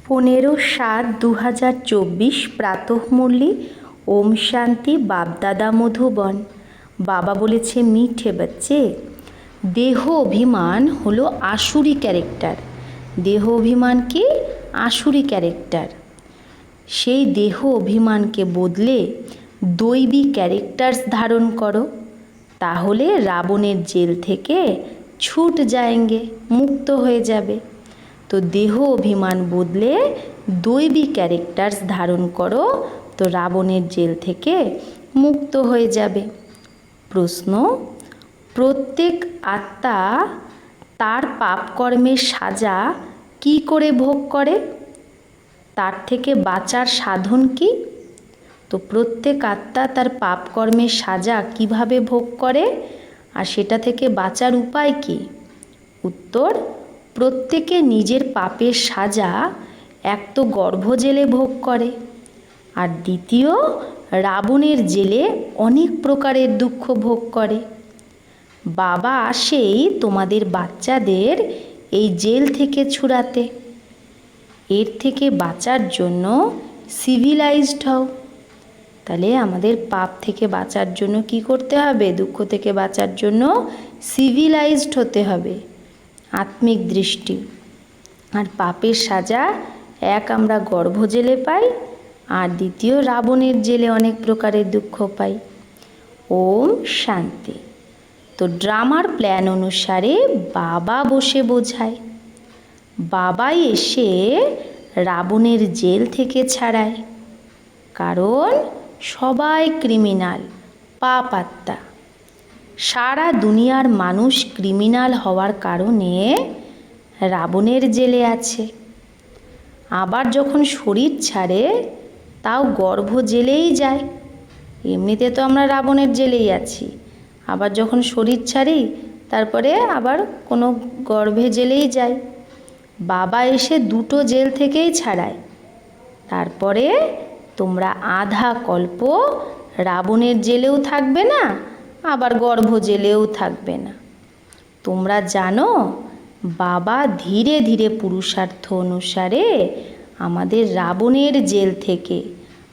15/7/2024 প্রাতঃমুরলি। ওম শান্তি। বাপদাদা মধুবন। বাবা বলেছে, মিঠে বাচ্চে, দেহ অভিমান হলো আসুরি ক্যারেক্টার। দেহ অভিমান কি? আসুরি ক্যারেক্টার। সেই দেহ অভিমানকে বদলে দৈবী ক্যারেক্টার্স ধারণ করো, তাহলে রাবণের জেল থেকে ছুট যায়েঙ্গে, মুক্ত হয়ে যাবে। তো দেহ অভিমান বদলে দৈবী ক্যারেক্টার্স ধারণ করো, তো রাবণের জেল থেকে মুক্ত হয়ে যাবে। প্রশ্ন: প্রত্যেক আত্মা তার পাপকর্মের সাজা কি করে ভোগ করে? তার থেকে বাঁচার সাধন কি? তো প্রত্যেক আত্মা তার পাপকর্মের সাজা কিভাবে ভোগ করে আর সেটা থেকে বাঁচার উপায় কি? উত্তর: প্রত্যেকে নিজের পাপের সাজা এক তো গর্ভজেলে ভোগ করে, আর দ্বিতীয় রাবণের জেলে অনেক প্রকারের দুঃখ ভোগ করে। বাবা আসেই তোমাদের বাচ্চাদের এই জেল থেকে ছুড়াতে। এর থেকে বাঁচার জন্য সিভিলাইজড হও। তাহলে আমাদের পাপ থেকে বাঁচার জন্য কি করতে হবে? দুঃখ থেকে বাঁচার জন্য সিভিলাইজড হতে হবে, আত্মিক দৃষ্টি। আর পাপের সাজা এক আমরা গর্ভজেলে পাই, আর দ্বিতীয় রাবণের জেলে অনেক প্রকারের দুঃখ পাই। ওম শান্তি। তো ড্রামার প্ল্যান অনুসারে বাবা বসে বোঝায়, বাবাই এসে রাবণের জেল থেকে ছাড়ায়। কারণ সবাই ক্রিমিনাল, পাপ আত্মা। সারা দুনিয়ার মানুষ ক্রিমিনাল হওয়ার কারণে রাবণের জেলে আছে। আবার যখন শরীর ছাড়ে তাও গর্ভ জেলেই যায়। এমনিতে তো আমরা রাবণের জেলেই আছি, আবার যখন শরীর ছাড়ি তারপরে আবার কোনো গর্ভে জেলেই যাই। বাবা এসে দুটো জেল থেকেই ছাড়ায়। তারপরে তোমরা আধা কল্প রাবণের জেলেও থাকবে না, আবার গর্ভ জেলেও থাকবে না। তোমরা জানো বাবা ধীরে ধীরে পুরুষার্থ অনুসারে আমাদের রাবণের জেল থেকে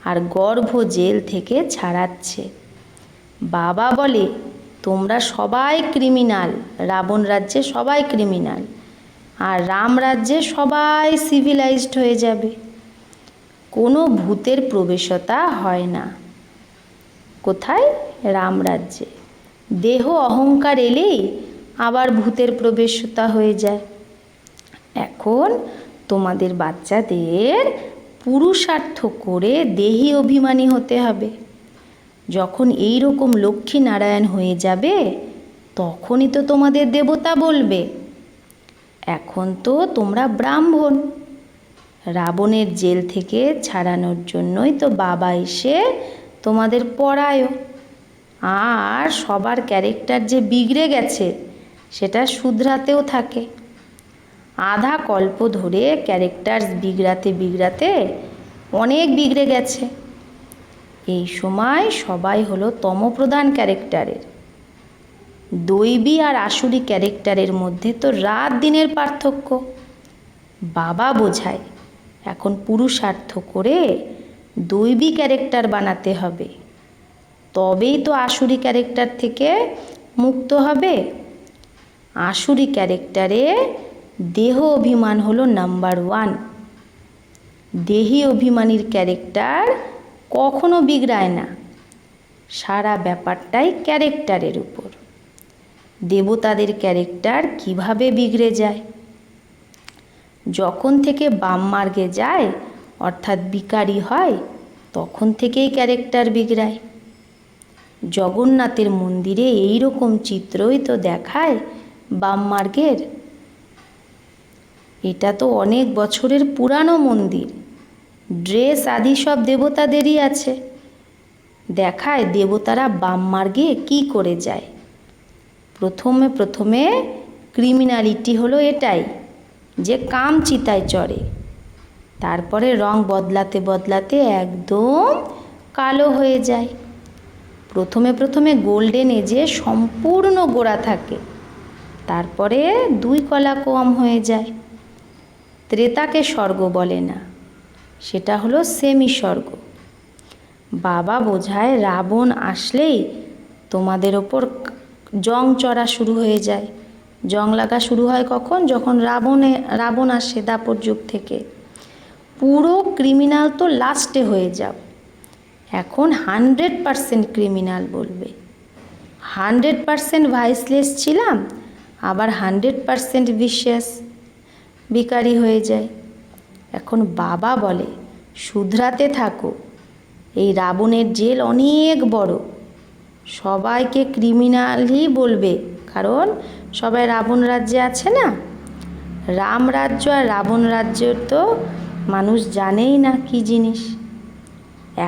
আর গর্ভ জেল থেকে ছাড়াচ্ছে। বাবা বলে তোমরা সবাই ক্রিমিনাল, রাবণ রাজ্যে সবাই ক্রিমিনাল, আর রাম রাজ্যে সবাই সিভিলাইজড হয়ে যাবে। কোনো ভূতের প্রবেশতা হয় না। কোথায়? রাম রাজ্যে। দেহ অহংকার এলেই আবার ভূতের প্রবেশতা হয়ে যায়। এখন তোমাদের বাচ্চাদের পুরুষার্থ করে দেহি অভিমানী হতে হবে। যখন এই রকম লক্ষ্মী নারায়ণ হয়ে যাবে তখনই তো তোমাদের দেবতা বলবে। এখন তো তোমরা ব্রাহ্মণ। রাবণের জেল থেকে ছাড়ানোর জন্যই তো বাবা এসে তোমাদের পড়ায়। আর সবার ক্যারেক্টার যে বিগড়ে গেছে সেটা শুধরাতেও থাকে। আধা কল্প ধরে ক্যারেক্টার বিগড়াতে বিগড়াতে অনেক বিগড়ে গেছে। এই সময় সবাই হলো তমপ্রধান ক্যারেক্টারের। দৈবী আর আসুরি ক্যারেক্টারের মধ্যে তো রাত দিনের পার্থক্য। বাবা বোঝায় এখন পুরুষার্থ করে দৈবী ক্যারেক্টার বানাতে হবে, তবেই তো আসুরি ক্যারেক্টার থেকে মুক্ত হবে। আসুরি ক্যারেক্টারে দেহ অভিমান হলো নাম্বার 1। দেহি অভিমানীর ক্যারেক্টার কখনো বিগড়ায় না। সারা ব্যাপারটাই ক্যারেক্টারের উপর। দেবতাদের ক্যারেক্টার কিভাবে বিগড়ে যায়? যখন থেকে বাম মার্গে যায় অর্থাৎ বিকারী হয় তখন থেকেই ক্যারেক্টার বিগড়ায়। জগন্নাথের মন্দিরে এই রকম চিত্রই তো দেখায় বাম মার্গের। এটা তো অনেক বছরের পুরানো মন্দির, ড্রেস আদি সব দেবতাদেরই আছে। দেখায় দেবতারা বাম মার্গে কী করে যায়। প্রথমে ক্রিমিনালিটি হলো এটাই যে কাম চিতায় চড়ে, তারপরে রং বদলাতে বদলাতে একদম কালো হয়ে যায়। প্রথমে গোল্ডেন এজে সম্পূর্ণ গোরা থাকে, তারপরে 2 কলা কম হয়ে যায়। ত্রেতাকে স্বর্গ বলে না, সেটা হলো সেমি স্বর্গ। বাবা বোঝায় রাবণ আসলেই তোমাদের ওপর জং চড়া শুরু হয়ে যায়। জং লাগা শুরু হয় কখন? যখন রাবণ আসে দাপর যুগ থেকে। পুরো ক্রিমিনাল তো লাস্টে হয়ে যাও, এখন 100% ক্রিমিনাল বলবে। 100% ভাইসলেস ছিলাম, আবার 100% বিশ্বাস বিকারী হয়ে যায়। এখন বাবা বলে শুধরাতে থাকো, এই রাবণের জেল অনেক বড়, সবাইকে ক্রিমিনালই বলবে, কারণ সবাই রাবণ রাজ্যে আছে না। রাম রাজ্য আর রাবণ রাজ্যের তো মানুষ জানেই না কি জিনিস।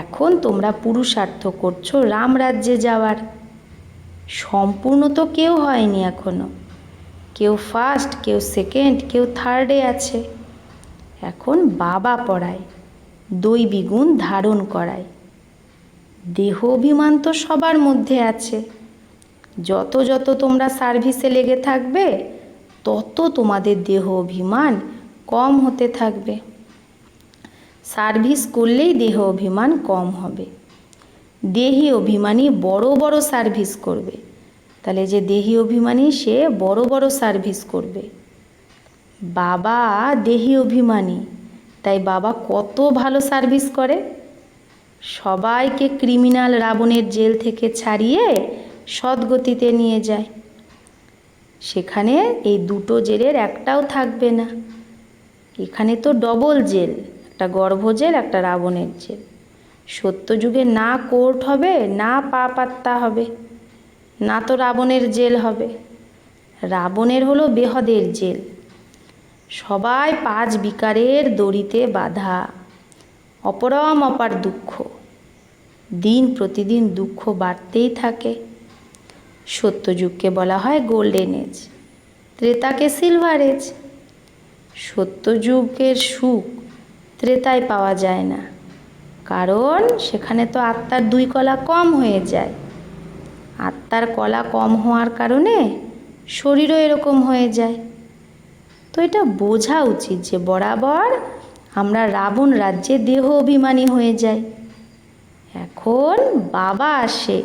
এখন তোমরা পুরুষার্থ করছো রাম রাজ্যে যাওয়ার। সম্পূর্ণ তো কেউ হয়নি এখনো, কেউ ফার্স্ট, কেউ সেকেন্ড, কেউ থার্ডে আছে। এখন বাবা পড়ায়, দৈবী গুণ ধারণ করায়। দেহ অভিমান তো সবার মধ্যে আছে। যত যত তোমরা সার্ভিসে লেগে থাকবে, তত তোমাদের দেহ অভিমান কম হতে থাকবে। সার্ভিস করলেই দেহ অভিমান কম হবে। দেহি অভিমানী বড় বড় সার্ভিস করবে, তাহলে যে দেহি অভিমানী সে বড় বড় সার্ভিস করবে। বাবা দেহি অভিমানী, তাই বাবা কত ভালো সার্ভিস করে। সবাইকে ক্রিমিনাল রাবণের জেল থেকে ছাড়িয়ে সদ্গতিতে নিয়ে যায়। সেখানে এই দুটো জেলের একটাও থাকবে না। এখানে তো ডবল জেল, একটা গর্ভ জেল, একটা রাবণের জেল। সত্যযুগে না কোর্ট হবে, না পা পাত্তা হবে, না তো রাবণের জেল হবে। রাবণের হলো বেহদের জেল। সবাই 5 বিকারের দড়িতে বাঁধা, অপরম অপার দুঃখ, দিন প্রতিদিন দুঃখ বাড়তেই থাকে। সত্যযুগকে বলা হয় গোল্ডেন এজ, ত্রেতাকে সিলভার এজ। সত্যযুগের সুখ ত্রেতায় পাওয়া যায় না, কারণ সেখানে তো আত্মার 2 কলা কম হয়ে যায়। আত্মার কলা কম হওয়ার কারণে শরীরও এরকম হয়ে যায়। তো এটা বোঝা উচিত যে বরাবর আমরা রাবণ রাজ্যে দেহ অভিমানী হয়ে যাই। এখন বাবা আসে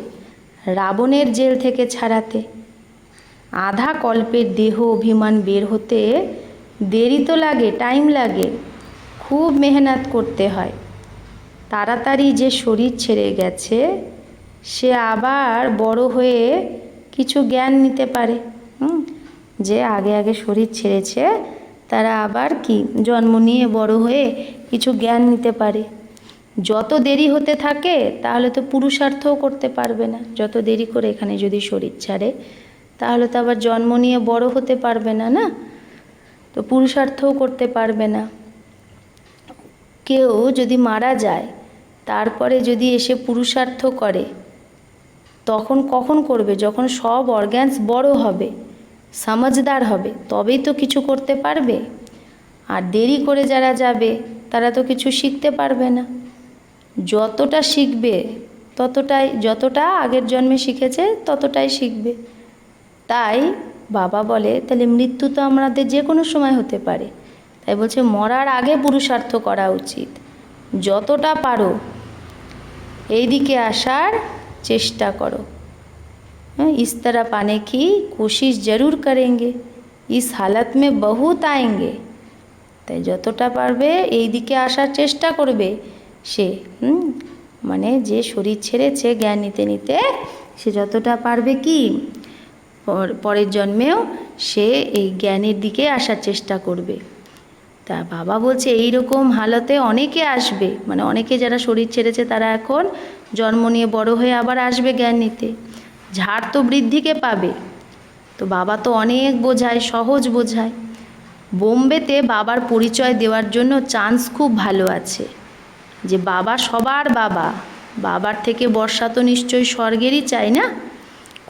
রাবণের জেল থেকে ছাড়াতে। আধা কল্পের দেহ অভিমান বের হতে দেরি তো লাগে, টাইম লাগে, খুব মেহনত করতে হয়। তাড়াতাড়ি যে শরীর ছেড়ে গেছে সে আবার বড় হয়ে কিছু জ্ঞান নিতে পারে। যে আগে আগে শরীর ছেড়েছে তারা আবার কি জন্ম নিয়ে বড় হয়ে কিছু জ্ঞান নিতে পারে। যত দেরি হতে থাকে তাহলে তো পুরুষার্থও করতে পারবে না। যত দেরি করে এখানে যদি শরীর ছাড়ে তাহলে তো আবার জন্ম নিয়ে বড় হতে পারবে না, না তো পুরুষার্থও করতে পারবে না। কেউ যদি মারা যায় তারপরে যদি এসে পুরুষার্থ করে, তখন কখন করবে? যখন সব অর্গ্যানস বড় হবে, সমঝদার হবে, তবেই তো কিছু করতে পারবে। আর দেরি করে যারা যাবে তারা তো কিছু শিখতে পারবে না। যতটা শিখবে ততটাই, যতটা আগের জন্মে শিখেছে ততটাই শিখবে। তাই বাবা বলে তাহলে মৃত্যু তো আমাদের যে কোনো সময় হতে পারে, তাই বলছে মরার আগে পুরুষার্থ করা উচিত। যতটা পারো এই দিকে আসার চেষ্টা করো। इस तरह पाने की कोशिश जरूर करेंगे, इस हालत में बहुत आएंगे। তাই যতটা পারবে এই দিকে আসার চেষ্টা করবে সে। মানে যে শরীর ছেড়েছে জ্ঞান নিতে নিতে সে যতটা পারবে কি পরের জন্মেও সে এই জ্ঞানের দিকে আসার চেষ্টা করবে। তা বাবা বলছে এই রকম হালতে অনেকে আসবে, মানে অনেকে যারা শরীর ছেড়েছে তারা এখন জন্ম নিয়ে বড় হয়ে আবার আসবে জ্ঞান নিতে। ঝাড় তো বৃদ্ধিকে পাবে। তো বাবা তো অনেক বোঝায়, সহজ বোঝায়। বোম্বেতে বাবার পরিচয় দেওয়ার জন্য চান্স খুব ভালো আছে, যে বাবা সবার বাবা। বাবার থেকে বর্ষা তো নিশ্চয়ই স্বর্গেরই চাই না,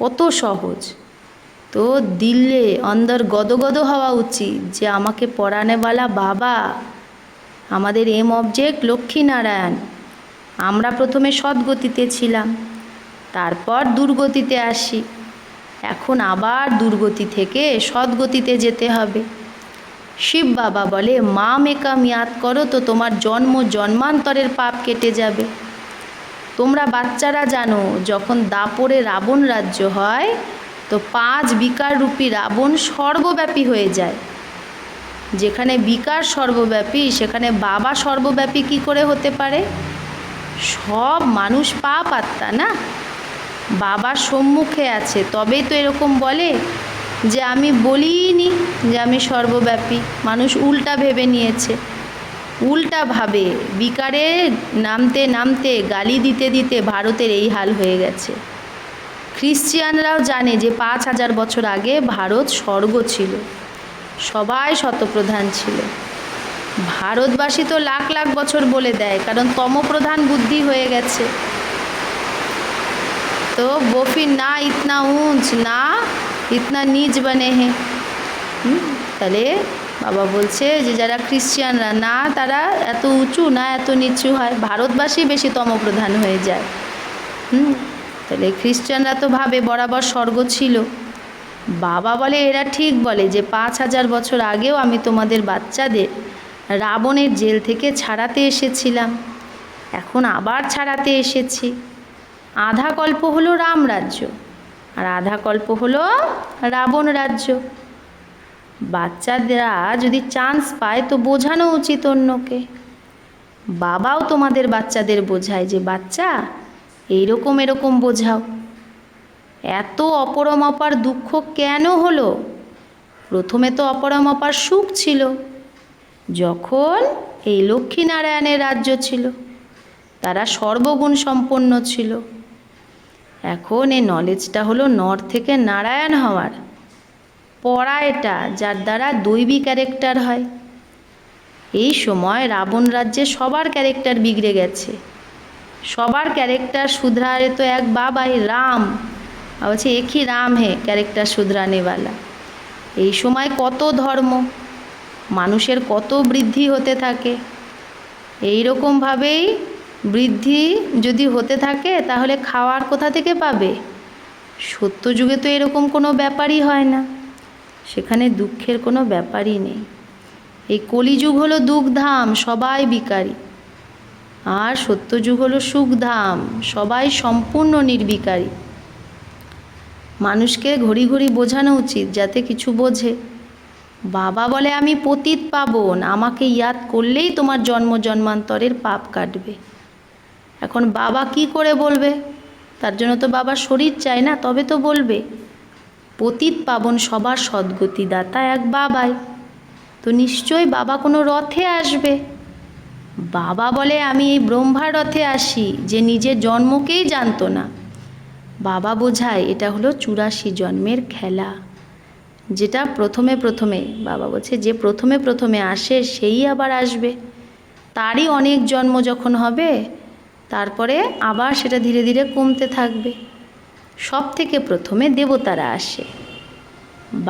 কত সহজ। তো দিলে অন্দর গদগদ হওয়া উচিত যে আমাকে পড়ানেওয়ালা বাবা, আমাদের এম অবজেক্ট লক্ষ্মীনারায়ণ। আমরা প্রথমে সদ্গতিতে ছিলাম, তারপর দুর্গতিতে আসি, এখন আবার দুর্গতি থেকে সদ্গতিতে যেতে হবে। শিব বাবা বলে মা মেকাম ইয়াদ করো তো তোমার জন্ম জন্মান্তরের পাপ কেটে যাবে। তোমরা বাচ্চারা জানো যখন দাপরে রাবণ রাজ্য হয় তো 5 বিকার রূপী রাবণ সর্বব্যাপী হয়ে যায়। যেখানে বিকার সর্বব্যাপী সেখানে বাবা সর্বব্যাপী কি করে হতে পারে? সব মানুষ পাপ আত্মা না, বাবার সম্মুখে আছে, তবেই তো এরকম বলে যে আমি বলিনি যে আমি সর্বব্যাপী। মানুষ উল্টা ভেবে নিয়েছে, উল্টা ভাবে, বিকারে নামতে নামতে গালি দিতে দিতে ভারতের এই হাল হয়ে গেছে। খ্রিশ্চিয়ানরাও জানে যে 5000 বছর আগে ভারত স্বর্গ ছিল, সবাই শতপ্রধান ছিল। ভারতবাসী তো লাখ লাখ বছর বলে দেয়, কারণ তমপ্রধান বুদ্ধি হয়ে গেছে। তো বফির না ইতনা উঁচ না ইতনা নিচ বনে হে। তাহলে বাবা বলছে যে যারা খ্রিশ্চিয়ানরা না তারা এত উঁচু না এত নিচু হয়, ভারতবাসী বেশি তমপ্রধান হয়ে যায়। তাহলে খ্রিশ্চানরা তো ভাবে বরাবর স্বর্গ ছিল। বাবা বলে এরা ঠিক বলে যে 5000 বছর আগেও আমি তোমাদের বাচ্চাদের রাবণের জেল থেকে ছাড়াতে এসেছিলাম, এখন আবার ছাড়াতে এসেছি। আধা কল্প হলো রাম রাজ্য আর আধা কল্প হলো রাবণ রাজ্য। বাচ্চারা যদি চান্স পায় তো বোঝানো উচিত অন্যকে। বাবাও তোমাদের বাচ্চাদের বোঝায় যে বাচ্চা এইরকম এরকম বোঝাও। এত অপরম অপার দুঃখ কেন হলো? প্রথমে তো অপরম অপার সুখ ছিল যখন এই লক্ষ্মীনারায়ণের রাজ্য ছিল, তারা সর্বগুণ সম্পন্ন ছিল। এখন এই নলেজটা হলো নর থেকে নারায়ণ হওয়ার পড়া, এটা যার দ্বারা দৈবী ক্যারেক্টার হয়। এই সময় রাবণ রাজ্যে সবার ক্যারেক্টার বিগড়ে গেছে, সবার ক্যারেক্টার শুধরারে তো এক বাবাই রাম। বলছে একই রাম হে ক্যারেক্টার শুধরানেওয়ালা। এই সময় কত ধর্ম, মানুষের কত বৃদ্ধি হতে থাকে। এই রকমভাবেই বৃদ্ধি যদি হতে থাকে তাহলে খাওয়ার কোথা থেকে পাবে? সত্যযুগে তো এরকম কোনো ব্যাপারই হয় না, সেখানে দুঃখের কোনো ব্যাপারই নেই। এই কলিযুগ হলো দুঃখধাম, সবাই বিকারী। আর সত্যযুগ হলো সুখধাম, সবাই সম্পূর্ণ নির্বিকারী। মানুষকে ঘড়ি ঘড়ি বোঝানো উচিত যাতে কিছু বোঝে। বাবা বলে আমি পতিত পাবন, আমাকে ইয়াদ করলেই তোমার জন্ম জন্মান্তরের পাপ কাটবে। এখন বাবা কি করে বলবে? তার জন্য তো বাবার শরীর চাই না, তবে তো বলবে। পতিত পাবন সবার সদ্গতিদাতা এক বাবাই, তো নিশ্চয়ই বাবা কোনো রথে আসবে। বাবা বলে আমি এই ব্রহ্মার রথে আসি, যে নিজের জন্মকেই জানতো না। বাবা বোঝায় এটা হলো 84 জন্মের খেলা। যেটা প্রথমে প্রথমে বাবা বলছে যে প্রথমে প্রথমে আসে সেই আবার আসবে, তারই অনেক জন্ম যখন হবে তারপরে আবার সেটা ধীরে ধীরে কমতে থাকবে। সব থেকে প্রথমে দেবতারা আসে।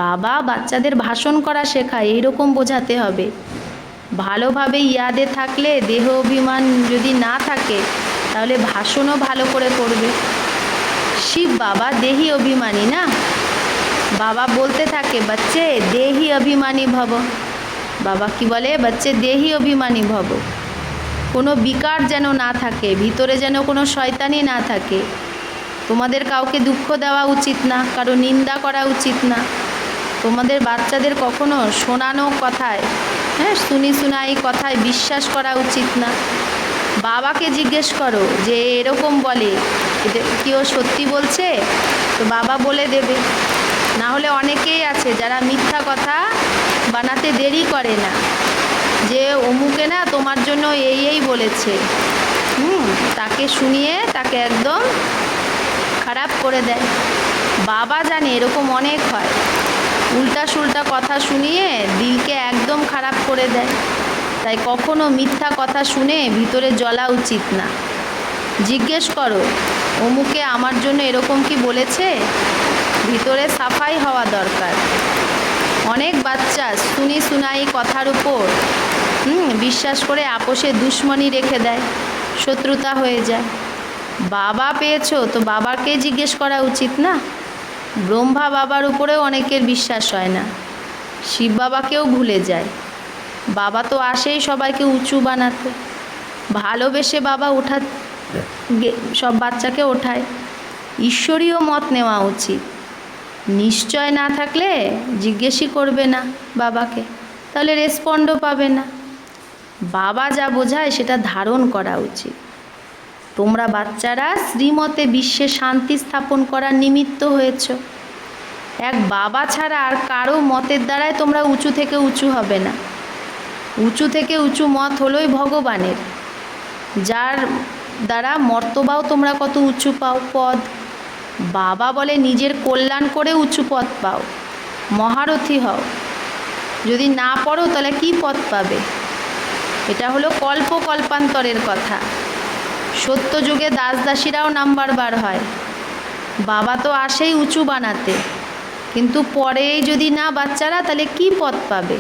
বাবা বাচ্চাদের ভাষণ করা শেখায়, এইরকম বোঝাতে হবে। ভালোভাবে ইয়াদে থাকলে, দেহ অভিমান যদি না থাকে তাহলে ভাষণও ভালো করে করবে। শিব বাবা দেহি অভিমানী না, বাবা বলতে থাকে বাচ্চে দেহি অভিমানী ভব। বাবা কি বলে? বাচ্চে দেহি অভিমানী ভব। কোনো বিকার যেন না থাকে, ভিতরে যেন কোনো শয়তানি না থাকে। তোমাদের কাউকে দুঃখ দেওয়া উচিত না, কারো নিন্দা করা উচিত না। তোমাদের বাচ্চাদের কখনো শোনানো কথায়, শুনি শোনাই কথায় বিশ্বাস করা উচিত না। বাবাকে জিজ্ঞেস করো যে এরকম বলে, কি ও সত্যি বলছে? তো বাবা বলে দেবে। না হলে অনেকেই আছে যারা মিথ্যা কথা বানাতে দেরি করে না, যে অমুকে না তোমার জন্য এই এই বলেছে, তাকে শুনিয়ে তাকে একদম খারাপ করে দেয়। বাবা জানে এরকম অনেক হয়, উল্টা সুল্টা কথা শুনিয়ে দিলকে একদম খারাপ করে দেয়। তাই কখনো মিথ্যা কথা শুনে ভিতরে জ্বলা উচিত না। জিজ্ঞেস করো অমুকে আমার জন্য এরকম কি বলেছে, ভিতরে সাফাই হওয়া দরকার। অনেক বাচ্চা শুনি শোনাই কথার উপর বিশ্বাস করে আপোষে দুশ্মনী রেখে দেয়, শত্রুতা হয়ে যায়। বাবা পেয়েছো তো বাবাকে জিজ্ঞেস করা উচিত না? ব্রহ্মা বাবার উপরেও অনেকের বিশ্বাস হয় না, শিব বাবাকেও ভুলে যায়। বাবা তো আসেই সবাইকে উঁচু বানাতে, ভালোবেসে বাবা সব বাচ্চাকে ওঠায়। ঈশ্বরীয় মত নেওয়া উচিত। নিশ্চয় না থাকলে জিজ্ঞেসই করবে না বাবাকে, তাহলে রেসপন্ডও পাবে না। বাবা যা বোঝায় সেটা ধারণ করা উচিত। তোমরা বাচ্চারা শ্রীমতে বিশ্বে শান্তি স্থাপন করার নিমিত্ত হয়েছ। এক বাবা ছাড়া আর কারো মতের দ্বারাই তোমরা উঁচু থেকে উঁচু হবে না। উঁচু থেকে উঁচু মত হলোই ভগবানের, যার দ্বারা মর্তবাও তোমরা কত উঁচু পাও পদ। বাবা বলে নিজের কল্যাণ করে উঁচু পদ পাও, মহারথী হও। যদি না পড়ো তাহলে কি পদ পাবে? এটা হলো কল্পান্তরের কথা। সত্যযুগে দাসদাসীরাও নাম্বার বার হয়। বাবা তো আসেই উঁচু বানাতে, কিন্তু পরে যদি না বাচ্চারা, তাহলে কি পদ পাবে?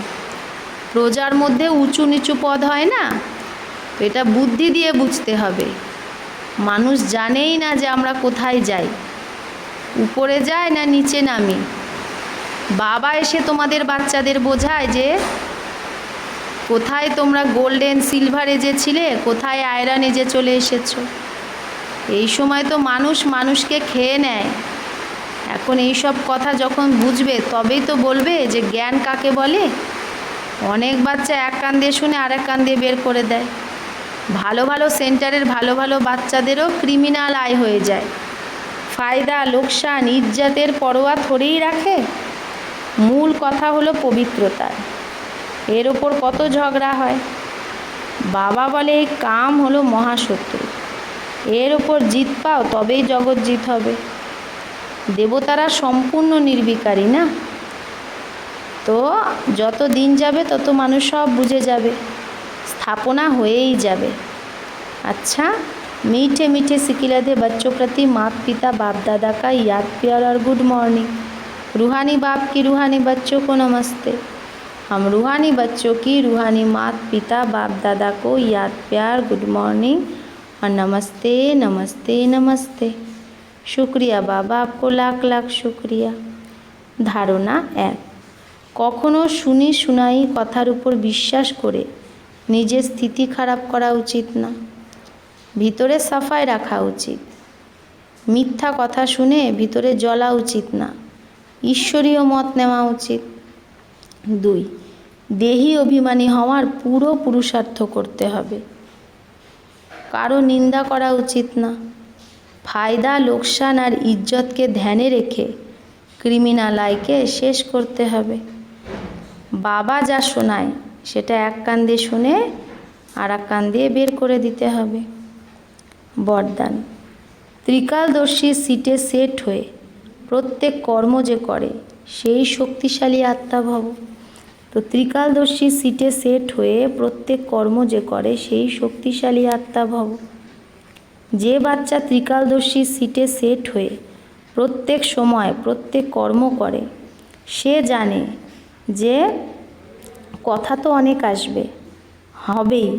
প্রজার মধ্যে উঁচু নিচু পদ হয় না, তো এটা বুদ্ধি দিয়ে বুঝতে হবে। মানুষ জানেই না যে আমরা কোথায় যাই, উপরে যায় না নিচে নামি। বাবা এসে তোমাদের বাচ্চাদের বোঝায় যে কোথায় তোমরা গোল্ডেন সিলভার এজে ছিলে, কোথায় আয়রন এজে চলে এসেছো। এই সময় তো মানুষ মানুষকে খেয়ে নেয়। এখন এই সব কথা যখন বুঝবে তবেই তো বলবে যে জ্ঞান কাকে বলে। অনেক বাচ্চা এক কান দিয়ে শুনে আরেক কান দিয়ে বের করে দেয়। ভালো ভালো সেন্টারের ভালো ভালো বাচ্চাদেরও ক্রিমিনাল আয় হয়ে যায়। ফায়দা লোকসান ইজ্জতের পরোয়া থরেই রাখে। মূল কথা হলো পবিত্রতা। এর ওপর কত ঝগড়া হয়। বাবা বলে এই কাম হলো মহাশত্রু, এর ওপর জিত পাও তবেই জগৎ জিত হবে। দেবতারা সম্পূর্ণ নির্বিকারী না, তো যত দিন যাবে তত মানুষ সব বুঝে যাবে, স্থাপনা হয়েই যাবে। अच्छा, मीठे मीठे सिकिलधे बच्चों प्रति माता पिता बाप दादा का याद प्यार और गुड मॉर्निंग। रूहानी बाप की रूहानी बच्चों को नमस्ते। हम रूहानी बच्चों की रूहानी माता पिता बाप दादा को याद प्यार गुड मॉर्निंग और नमस्ते नमस्ते नमस्ते। शुक्रिया बाबा, आपको लाख लाख शुक्रिया। धारणा 1, কখনো শুনি শুনাই কথার উপর বিশ্বাস করে নিজের স্থিতি খারাপ করা উচিত না। ভিতরে সাফাই রাখা উচিত। মিথ্যা কথা শুনে ভিতরে জ্বলা উচিত না। ঈশ্বরীয় মত নেওয়া উচিত। 2, দেহি অভিমানী হওয়ার পুরো পুরুষার্থ করতে হবে। কারো নিন্দা করা উচিত না। ফায়দা লোকসান আর ইজ্জতকে ধ্যানে রেখে ক্রিমিনাল আয়কে শেষ করতে হবে। বাবা যা শোনায় সেটা এক কান দিয়ে শুনে আর এক কান দিয়ে বের করে দিতে হবে। বরদান, ত্রিকালদর্শী সিটে সেট হয়ে প্রত্যেক কর্ম যে করে সেই শক্তিশালী আত্মা ভব। তো ত্রিকালদর্শী সিটে সেট হয়ে প্রত্যেক কর্ম যে করে সেই শক্তিশালী আত্মা ভব। যে বাচ্চা ত্রিকালদর্শী সিটে সেট হয়ে প্রত্যেক সময় প্রত্যেক কর্ম করে, সে জানে যে কথা তো অনেক আসবে, হবেই,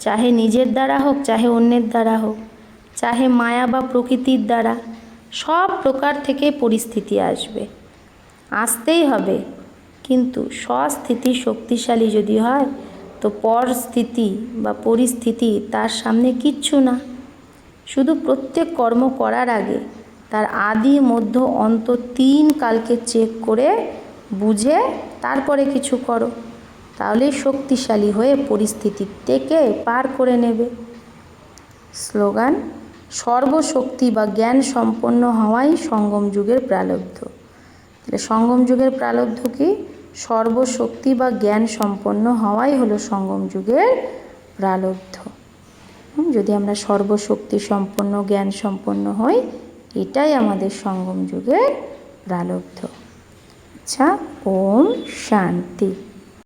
চাহে নিজের দ্বারা হোক চাহে অন্যের দ্বারা হোক, চাহে মায়া বা প্রকৃতির দ্বারা, সব প্রকার থেকে পরিস্থিতি আসবে, আসতেই হবে। কিন্তু স্বস্থিতি শক্তিশালী যদি হয় তো পরস্থিতি বা পরিস্থিতি তার সামনে কিচ্ছু না। শুধু প্রত্যেক কর্ম করার আগে তার আদি মধ্য অন্ত 3 কালকে চেক করে বুঝে তারপরে কিছু করো, তাহলে শক্তিশালী হয়ে পরিস্থিতি থেকে পার করে নেবে। স্লোগান, সর্বশক্তি বা জ্ঞান সম্পন্ন হওয়াই সঙ্গম যুগের প্রারব্ধ। তাহলে সঙ্গম যুগের প্রারব্ধ কি? সর্বশক্তি বা জ্ঞান সম্পন্ন হওয়াই হলো সঙ্গম যুগের প্রারব্ধ। যদি আমরা সর্বশক্তি সম্পন্ন জ্ঞান সম্পন্ন হই, এটাই আমাদের সঙ্গম যুগের প্রারব্ধ। আচ্ছা, ওম শান্তি।